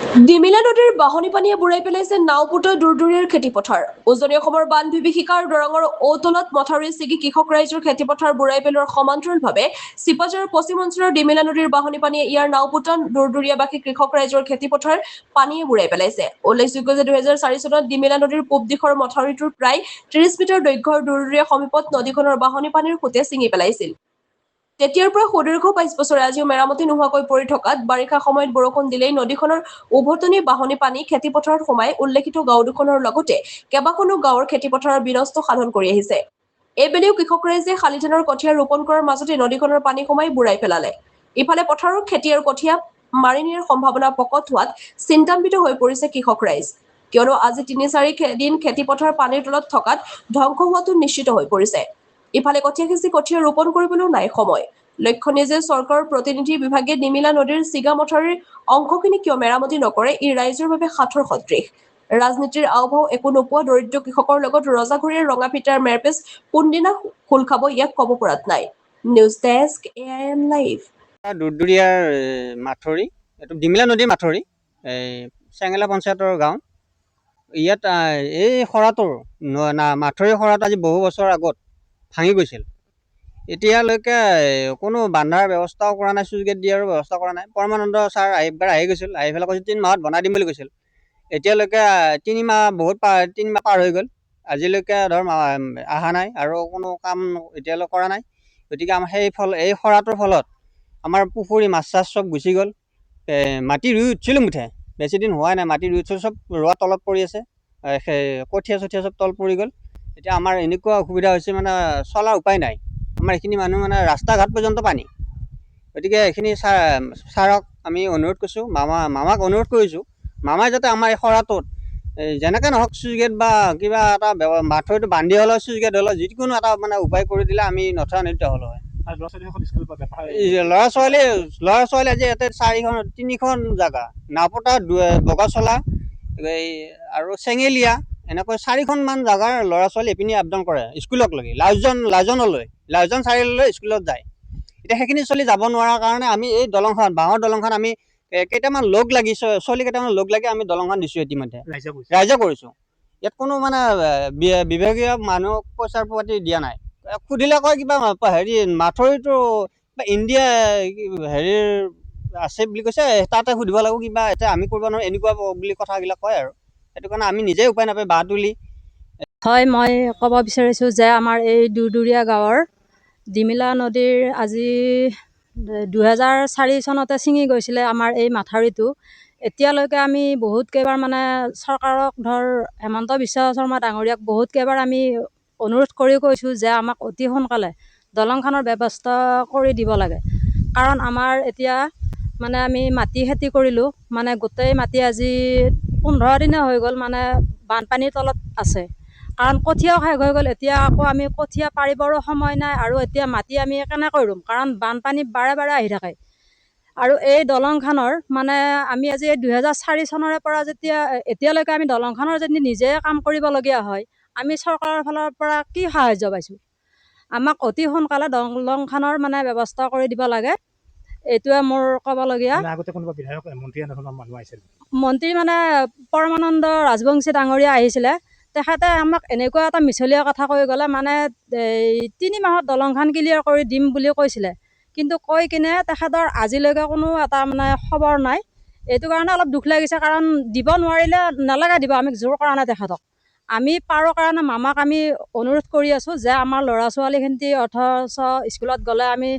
ডিমিলা নদীৰ বাহনী পানীয়ে বুৰাই পেলাইছে নাওপুতৰ দূৰদূৰীয়াৰ খেতিপথাৰ। উজনি অসমৰ বান বিভীষিকা আৰু দৰঙৰ ঔতলত মথাউৰি ছিগি কৃষক ৰাইজৰ খেতিপথাৰ বুৰাই পেলোৱাৰ সমান্তৰালভাৱে চিপাঝাৰৰ পশ্চিম অঞ্চলৰ ডিমিলা নদীৰ বাহনী পানীয়ে ইয়াৰ নাওপুতৰ দূৰদূৰীয়াবাসী কৃষক ৰাইজৰ খেতিপথাৰ পানীয়ে বুৰাই পেলাইছে। উল্লেখযোগ্য যে 2004 চনত ডিমিলা নদীৰ পূব দিশৰ মথাউৰিটোৰ প্ৰায় 30 মিটাৰ দৈৰ্ঘ্যৰ দূৰদূৰীয়া সমীপত নদীখনৰ বাহনী পানীৰ সোঁতে ছিঙি পেলাইছিল। তেতিয়াৰ পৰা সুদীৰ্ঘ ২২ বছৰে আজিও মেৰামতি নোহোৱাকৈ পৰি থকাত বাৰিষা সময়ত বৰষুণ দিলেই নদীখনৰ উভতনি বাহনী পানী খেতিপথাৰত সোমাই উল্লেখিত গাঁও দুখনৰ লগতে কেইবাখনো গাঁৱৰ খেতিপথাৰৰ বিনষ্ট সাধন কৰি আহিছে। এইবেলিও কৃষক ৰাইজে শালি ধানৰ কঠীয়া ৰোপণ কৰাৰ মাজতে নদীখনৰ পানী সোমাই বুৰাই পেলালে। ইফালে পথাৰৰ খেতি আৰু কঠীয়া মাৰি নিয়াৰ সম্ভাৱনা প্ৰকট হোৱাত চিন্তান্বিত হৈ পৰিছে কৃষক ৰাইজ। কিয়নো আজি ৩-৪ দিন খেতিপথাৰ পানীৰ তলত থকাত ধ্বংস হোৱাটো নিশ্চিত হৈ পৰিছে। ইফালে কঠীয়া সিঁচি কঠীয়া ৰোপণ কৰিবলৈও নাই সময়। লক্ষণীয় যে চৰকাৰৰ প্ৰতিনিধি বিভাগে ডিমিলা নদীৰ ছিগা মথাউৰিৰ অংশখিনি কিয় মেৰামতি নকৰে, ই ৰাইজৰ বাবে সাঁথৰ সদৃশ। ৰাজনীতিৰ আওভাও একো নোপোৱা দৰিদ্ৰ কৃষকৰ লগত ৰজাঘৰীয়া ৰঙা ফিটাৰ মেৰপেচ কোনদিনা খোল খাব ইয়াক ক'ব পৰাত নাই। News desk AIM live. দূৰদূৰীয়াৰ মাথৰি, এইটো ডিমিলা নদীৰ মাথৰি, এই চেঙেলা পঞ্চায়তৰ গাঁও। ইয়াত এই খৰাটোৰ মাথৰি খৰাটো আজি বহু বছৰ আগত ভাঙি গৈছিল। এতিয়ালৈকে কোনো বান্ধাৰ ব্যৱস্থাও কৰা নাই, চুইচ গেট দিয়াৰো ব্যৱস্থা কৰা নাই। পৰমানন্দ ছাৰ একবাৰ আহি গৈছিল, আহি পেলাই কৈছিল 3 মাহত বনাই দিম বুলি কৈছিল। এতিয়ালৈকে 3 মাহ পাৰ হৈ গ'ল, আজিলৈকে ধৰ অহা নাই আৰু কোনো কাম এতিয়ালৈ কৰা নাই। গতিকে আমাৰ এই খৰাটোৰ ফলত আমাৰ পুখুৰী মাছ চাছ চব গুচি গ'ল। মাটি ৰুই উঠিছিলোঁ মুঠে, বেছি দিন হোৱাই নাই, মাটি ৰুই উঠিছিলোঁ, চব ৰোৱা তলত পৰি আছে, কঠীয়া চঠীয়া চব তল পৰি গ'ল। এতিয়া আমাৰ এনেকুৱা অসুবিধা হৈছে, মানে চলাৰ উপায় নাই। আমাৰ এইখিনি মানুহ মানে ৰাস্তা ঘাট পৰ্যন্ত পানী। গতিকে এইখিনি ছাৰক আমি অনুৰোধ কৰিছোঁ, মামাক অনুৰোধ কৰিছোঁ, মামাই যাতে আমাৰ এই খৰাটোত যেনেকৈ নহওক চুইচ গেট বা কিবা এটা মাথৰিটো বান্ধি হ'লেও চুইচ গেট হ'লেও যিকোনো এটা মানে উপায় কৰি দিলে আমি নথৈ আনন্দিত হ'লো হয়। ল'ৰা ছোৱালী আজি ইয়াতে 3খন জেগা, নাওপতা, বগাচলা আৰু চেঙেলীয়া, এনেকৈ 4খনমান জেগাৰ ল'ৰা ছোৱালী এইপিনি আপ ডাউন কৰে স্কুলক লাগি, লাউজন চাৰিআলিলৈ স্কুলত যায়। এতিয়া সেইখিনি চলি যাব নোৱাৰাৰ কাৰণে আমি এই দলংখন, বাঁহৰ দলংখন আমি কেইটামান লগ লাগি আমি দলংখন দিছোঁ। ইতিমধ্যে ৰাইজে কৰিছোঁ। ইয়াত কোনো মানে বিভাগীয় মানুহক পইচা পাতি দিয়া নাই। সুধিলে কয় কিবা হেৰি মাথৰিটো ইণ্ডিয়া হেৰিৰ আছে বুলি কৈছে, তাতে সুধিব লাগিব কিবা, এতিয়া আমি কৰিব নোৱাৰোঁ এনেকুৱা বুলি কথাবিলাক কয় আৰু। সেইটো কাৰণে আমি নিজেই উপায় নাপাই বাঁহ তুলি। হয়, মই ক'ব বিচাৰিছোঁ যে আমাৰ এই দূৰদূৰীয়া গাঁৱৰ ডিমিলা নদীৰ আজি 2004 চনতে ছিঙি গৈছিলে আমাৰ এই মাথাউৰিটো। এতিয়ালৈকে আমি বহুত কেইবাৰ মানে চৰকাৰক ধৰ হেমন্ত বিশ্ব শৰ্মা ডাঙৰীয়াক বহুত কেইবাৰ আমি অনুৰোধ কৰি কৈছোঁ যে আমাক অতি সোনকালে দলংখনৰ ব্যৱস্থা কৰি দিব লাগে। কাৰণ আমাৰ এতিয়া মানে আমি মাটি খেতি কৰিলোঁ, মানে গোটেই মাটি আজি 15 দিনে হৈ গ'ল, মানে বানপানীৰ তলত আছে। কাৰণ কঠীয়াও শেষ হৈ গ'ল, এতিয়া আকৌ আমি কঠীয়া পাৰিবৰো সময় নাই, আৰু এতিয়া মাটি আমি কেনেকৈ ৰুম, কাৰণ বানপানী বাৰে বাৰে আহি থাকে। আৰু এই দলংখনৰ মানে আমি আজি 2004 চনৰে পৰা এতিয়ালৈকে আমি দলংখনৰ যদি নিজে কাম কৰিবলগীয়া হয়, আমি চৰকাৰৰ ফালৰ পৰা কি সাহাৰ্য পাইছোঁ? আমাক অতি সোনকালে দলংখনৰ মানে ব্যৱস্থা কৰি দিব লাগে, এইটোৱে মোৰ ক'বলগীয়া। মন্ত্ৰী মানে পৰমানন্দ ৰাজবংশী ডাঙৰীয়া আহিছিলে, তেখেতে আমাক এনেকুৱা এটা মিছলীয়া কথা কৈ গ'লে, মানে 3 মাহত দলংখন ক্লিয়াৰ কৰি দিম বুলি কৈছিলে, কিন্তু কৈ কিনে তেখেতৰ আজিলৈকে কোনো এটা মানে খবৰ নাই। এইটো কাৰণে অলপ দুখ লাগিছে, কাৰণ দিব নোৱাৰিলে নালাগে দিব, আমি জোৰ কৰা নাই তেখেতক। আমি পাৰোঁ কাৰণে মামাক আমি অনুৰোধ কৰি আছোঁ যে আমাৰ ল'ৰা ছোৱালীখিনি অথচ স্কুলত গ'লে আমি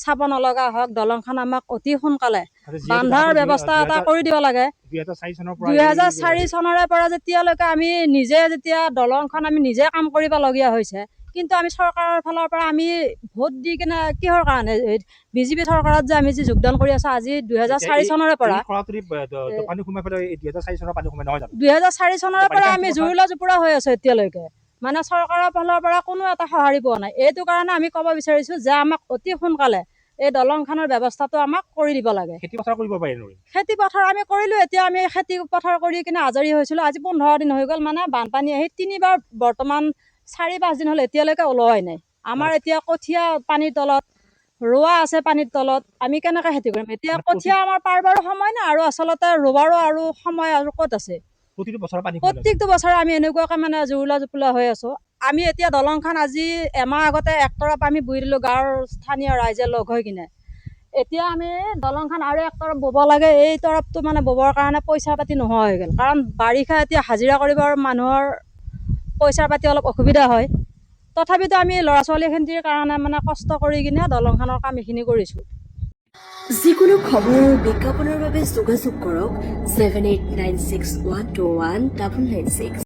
চাব নলগা হওক, দলংখন আমাক অতি সোনকালে বান্ধাৰ ব্যৱস্থা এটা কৰি দিব লাগে। 2004 চনৰে পৰা যেতিয়ালৈকে আমি যেতিয়া দলংখন আমি নিজে কাম কৰিবলগীয়া হৈছে, কিন্তু আমি চৰকাৰৰ ফালৰ পৰা আমি ভোট দি কিনে কিহৰ কাৰণে বিজেপি চৰকাৰত যে আমি যোগদান কৰি আছোঁ আজি 2004 চনৰে পৰা 2004 চনৰে পৰা আমি জুৰুলা জোপুৰা হৈ আছোঁ এতিয়ালৈকে, মানে চৰকাৰৰ ফালৰ পৰা কোনো এটা সঁহাৰি পোৱা নাই। এইটো কাৰণে আমি ক'ব বিচাৰিছোঁ যে আমাক অতি সোনকালে এই দলংখনৰ ব্যৱস্থাটো আমাক কৰি দিব লাগে। খেতি পথাৰ আমি কৰিলোঁ, এতিয়া আমি খেতি পথাৰ কৰি কিনে আজৰি হৈছিলোঁ। আজি 15 দিন হৈ গ'ল, মানে বানপানী আহি 3বাৰ বৰ্তমান 4-5 দিন হ'ল এতিয়ালৈকে ওলোৱাই নাই। আমাৰ এতিয়া কঠীয়া পানীৰ তলত, ৰোৱা আছে পানীৰ তলত, আমি কেনেকৈ খেতি কৰিম? এতিয়া কঠীয়া আমাৰ পাৰিবাৰো সময় নাই, আৰু আচলতে ৰোৱাৰো আৰু সময় আৰু ক'ত আছে? প্ৰত্যেকটো বছৰে আমি এনেকুৱাকৈ মানে জুৰুলা জুপোলা হৈ আছোঁ। আমি এতিয়া দলংখন আজি এমাহ আগতে এক তৰপ আমি বুই দিলোঁ গাঁৱৰ স্থানীয় ৰাইজে লগ হৈ কিনে। এতিয়া আমি দলংখন আৰু এক তৰপ বব লাগে, এই তৰপটো মানে ববৰ কাৰণে পইচা পাতি নোহোৱা হৈ গ'ল। কাৰণ বাৰিষা এতিয়া হাজিৰা কৰিবৰ মানুহৰ পইচা পাতি অলপ অসুবিধা হয়। তথাপিতো আমি ল'ৰা ছোৱালীখিনিৰ কাৰণে মানে কষ্ট কৰি কিনে দলংখনৰ কাম এইখিনি কৰিছোঁ। যিকোনো খবৰ আৰু বিজ্ঞাপনৰ বাবে যোগাযোগ কৰক 7896121996।